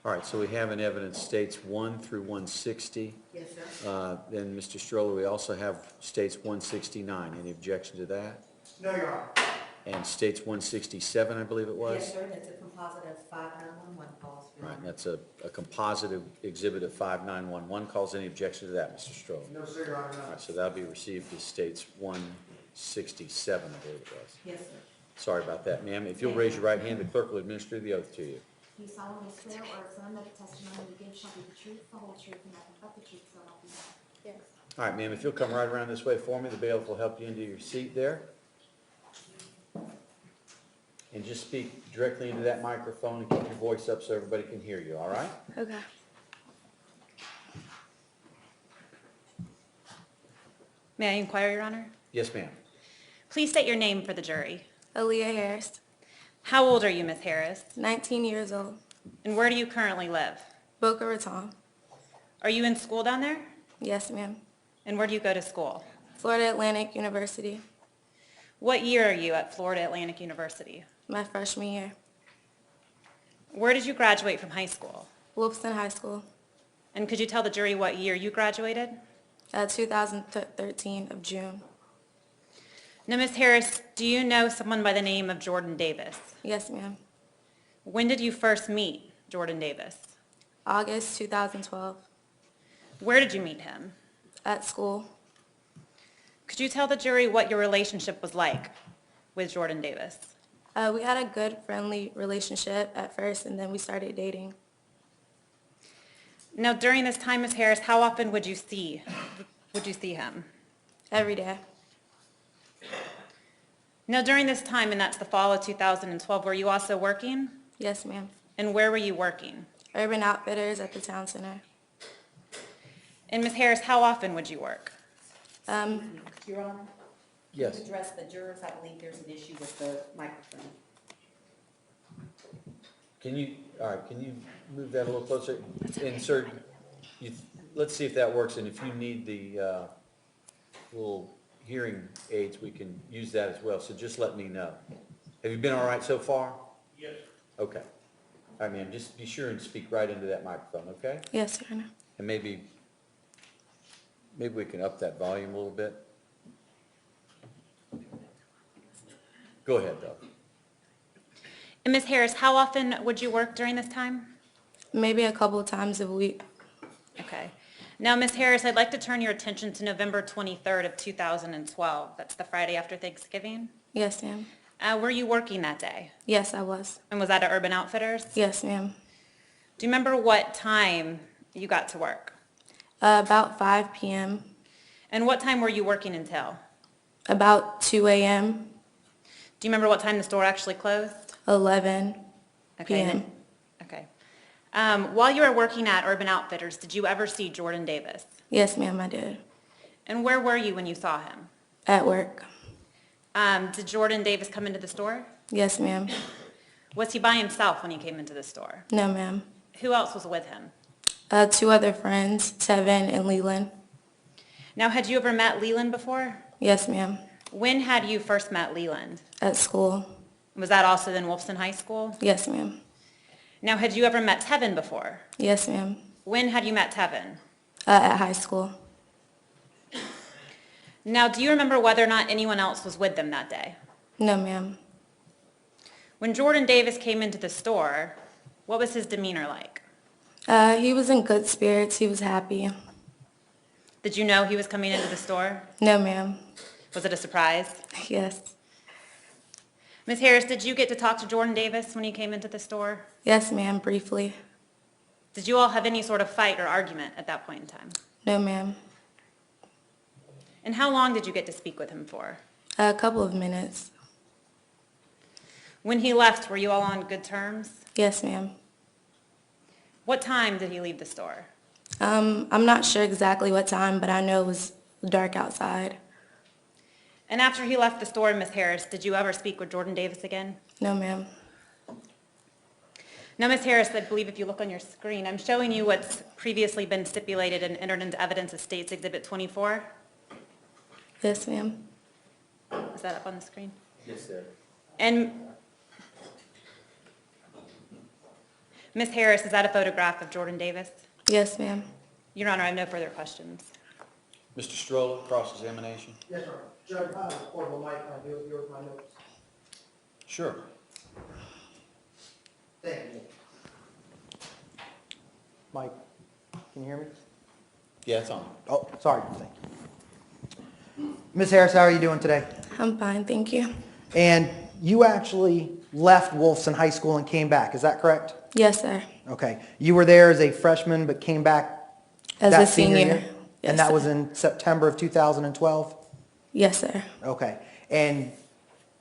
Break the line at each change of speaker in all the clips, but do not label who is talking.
All right, so we have in evidence states 1 through 160.
Yes, sir.
Then, Mr. Stroller, we also have states 169. Any objection to that?
No, Your Honor.
And states 167, I believe it was?
Yes, sir, that's a composite of 5911 calls. Your
Right, and
Honor.
that's a composite exhibit of 5911 calls. Any objection to that, Mr. Stroller?
No, sir, Your Honor,
All
no.
right, so that'll be received as states 167, I believe it was.
Yes, sir.
Sorry about that, ma'am. If you'll raise your right hand, the clerk will administer the oath to you.
Do you solemnly swear or affirm that the testimony you give shall be the truth, the whole truth, and nothing but the truth, so help you God? Yes.
All right, ma'am, if you'll come right around this way for me, the bailiff will help you into your seat there. And just speak directly into that microphone and keep your voice up so everybody can hear you, all right?
Okay.
May I inquire, Your Honor?
Yes, ma'am.
Please state your name for the jury.
Aliyah Harris,
How old are you, Ms. Harris?
19 years old,
And where do you currently live?
Boca Raton.
Are you in school down there?
Yes, ma'am.
And where do you go to school?
Florida Atlantic University,
What year are you at Florida Atlantic University?
my freshman year.
Where did you graduate from high school?
Wolfson High School,
And could you tell the jury what year you graduated?
2013 of June.
Now, Ms. Harris, do you know someone by the name of Jordan Davis?
Yes, ma'am.
When did you first meet Jordan Davis?
August 2012,
Where did you meet him?
at school.
Could you tell the jury what your relationship was like with Jordan Davis?
We had a good, friendly relationship at first, and then we started dating.
Now, during this time, Ms. Harris, how often would you see him?
Every day.
Now, during this time, and that's the fall of 2012, were you also working?
Yes, ma'am.
And where were you working?
Urban Outfitters at the town center.
And Ms. Harris, how often would you work?
Your Honor?
Yes.
To address the jurors, I believe there's an issue with the microphone.
Can you move that a little closer? Insert, let's see if that works, and if you need the little hearing aids, we can use that as well, so just let me know. Have you been all right so far?
Yes.
Okay. All right, ma'am, just be sure and speak right into that microphone, okay?
Yes, Your Honor.
And maybe we can up that volume a little bit. Go ahead, though.
And Ms. Harris, how often would you work during this time?
Maybe a couple of times a week.
Okay. Now, Ms. Harris, I'd like to turn your attention to November 23rd of 2012. That's the Friday after Thanksgiving.
Yes, ma'am.
Were you working that day?
Yes, I was.
And was that at Urban Outfitters?
Yes, ma'am.
Do you remember what time you got to work?
About 5 p.m.
And what time were you working until?
About 2 a.m.
Do you remember what time the store actually closed?
11
Okay.
p.m.
Okay. While you were working at Urban Outfitters, did you ever see Jordan Davis?
Yes, ma'am, I did.
And where were you when you saw him?
At work.
Did Jordan Davis come into the store?
Yes, ma'am.
Was he by himself when he came into the store?
No, ma'am.
Who else was with him?
2 other friends, Tevin and Leland.
Now, had you ever met Leland before?
Yes, ma'am.
When had you first met Leland?
At school.
Was that also in Wolfson High School?
Yes, ma'am.
Now, had you ever met Tevin before?
Yes, ma'am.
When had you met Tevin?
At high school.
Now, do you remember whether or not anyone else was with them that day?
No, ma'am.
When Jordan Davis came into the store, what was his demeanor like?
He was in good spirits. He was happy.
Did you know he was coming into the store?
No, ma'am.
Was it a surprise?
Yes.
Ms. Harris, did you get to talk to Jordan Davis when he came into the store?
Yes, ma'am, briefly.
Did you all have any sort of fight or argument at that point in time?
No, ma'am.
And how long did you get to speak with him for?
A couple of minutes.
When he left, were you all on good terms?
Yes, ma'am.
What time did he leave the store?
I'm not sure exactly what time, but I know it was dark outside.
And after he left the store, Ms. Harris, did you ever speak with Jordan Davis again?
No, ma'am.
Now, Ms. Harris, I believe if you look on your screen, I'm showing you what's previously been stipulated and entered into evidence as State's Exhibit 24.
Yes, ma'am.
Is that up on the screen?
Yes, sir.
And Ms. Harris, is that a photograph of Jordan Davis?
Yes, ma'am.
Your Honor, I have no further questions.
Mr. Stroller, cross-examination?
Yes, sir. Judge, I have a portable mic, I do your my notes.
Sure.
Thank you. Mike, can you hear me?
Yeah, it's on.
Oh, sorry, thank you. Ms. Harris, how are you doing today?
I'm fine, thank you.
And you actually left Wolfson High School and came back, is that correct?
Yes, sir.
Okay. You were there as a freshman but came back
As
that
a senior.
year?
Yes,
And that
sir.
was in September of 2012?
Yes, sir.
Okay. And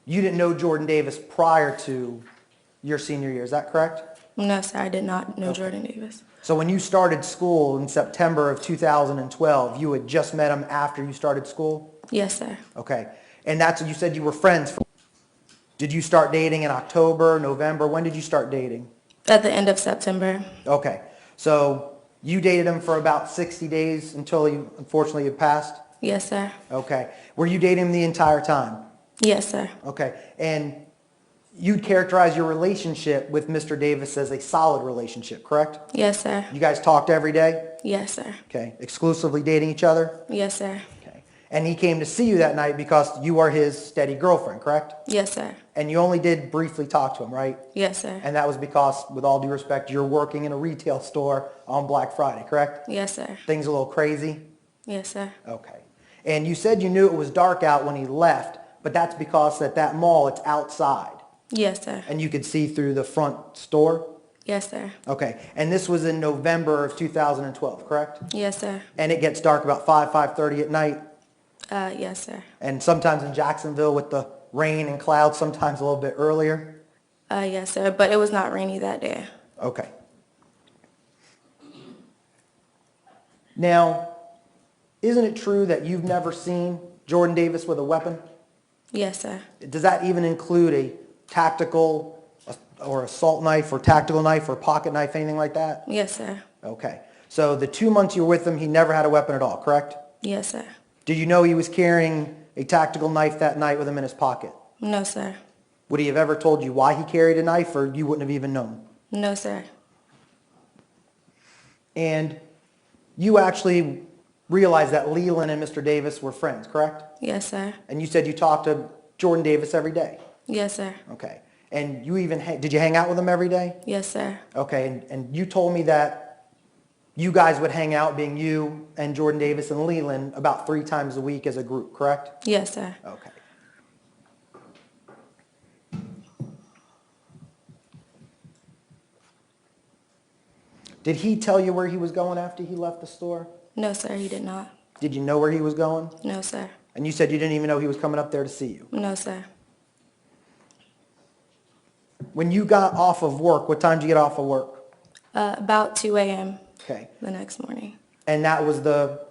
you didn't know Jordan Davis prior to your senior year, is that correct?
No, sir, I did not know
Okay.
Jordan Davis.
So when you started school in September of 2012, you had just met him after you started school?
Yes, sir.
Okay. And that's, you said you were friends. Did you start dating in October, November? When did you start dating?
At the end of September.
Okay. So you dated him for about 60 days until he unfortunately had passed?
Yes, sir.
Okay. Were you dating him the entire time?
Yes, sir.
Okay. And you'd characterize your relationship with Mr. Davis as a solid relationship, correct?
Yes, sir.
You guys talked every day?
Yes, sir.
Okay. Exclusively dating each other?
Yes, sir.
Okay. And he came to see you that night because you are his steady girlfriend, correct?
Yes, sir.
And you only did briefly talk to him, right?
Yes, sir.
And that was because, with all due respect, you're working in a retail store on Black Friday, correct?
Yes, sir.
Things a little crazy?
Yes, sir.
Okay. And you said you knew it was dark out when he left, but that's because at that mall, it's outside.
Yes, sir.
And you could see through the front store?
Yes, sir.
Okay. And this was in November of 2012, correct?
Yes, sir.
And it gets dark about 5:30 at night?
Yes, sir.
And sometimes in Jacksonville with the rain and clouds, sometimes a little bit earlier?
Yes, sir. But it was not rainy that day.
Okay. Now, isn't it true that you've never seen Jordan Davis with a weapon?
Yes, sir.
Does that even include a tactical or assault knife or tactical knife or pocket knife, anything like that?
Yes, sir.
Okay. So the 2 months you were with him, he never had a weapon at all, correct?
Yes, sir.
Did you know he was carrying a tactical knife that night with him in his pocket?
No, sir.
Would he have ever told you why he carried a knife, or you wouldn't have even known?
No, sir.
And you actually realized that Leland and Mr. Davis were friends, correct?
Yes, sir.
And you said you talked to Jordan Davis every day?
Yes, sir.
Okay. And you even, did you hang out with him every day?
Yes, sir.
Okay, and you told me that you guys would hang out, being you and Jordan Davis and Leland, about 3 times a week as a group, correct?
Yes, sir.
Okay. Did he tell you where he was going after he left the store?
No, sir, he did not.
Did you know where he was going?
No, sir.
And you said you didn't even know he was coming up there to see you.
No, sir.
When you got off of work, what time did you get off of work?
About 2 a.m.
Okay.
the next morning.
And that was the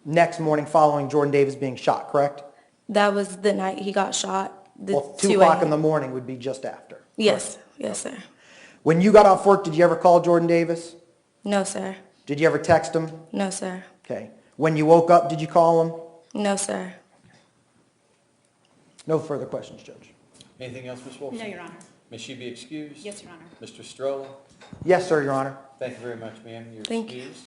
next morning following Jordan Davis being shot, correct?
That was the night he got shot. The
Well, 2
2
o'clock in
a.m.
the morning would be just after.
Yes, yes, sir.
When you got off work, did you ever call Jordan Davis?
No, sir.
Did you ever text him?
No, sir.
Okay. When you woke up, did you call him?
No, sir.
No further questions, Judge.
Anything else, Ms. Wolfson?
No, Your Honor.
May she be excused?
Yes, Your Honor.
Mr. Stroller?
Yes, sir, Your Honor.
Thank you very much, ma'am. You're
Thank you.
excused.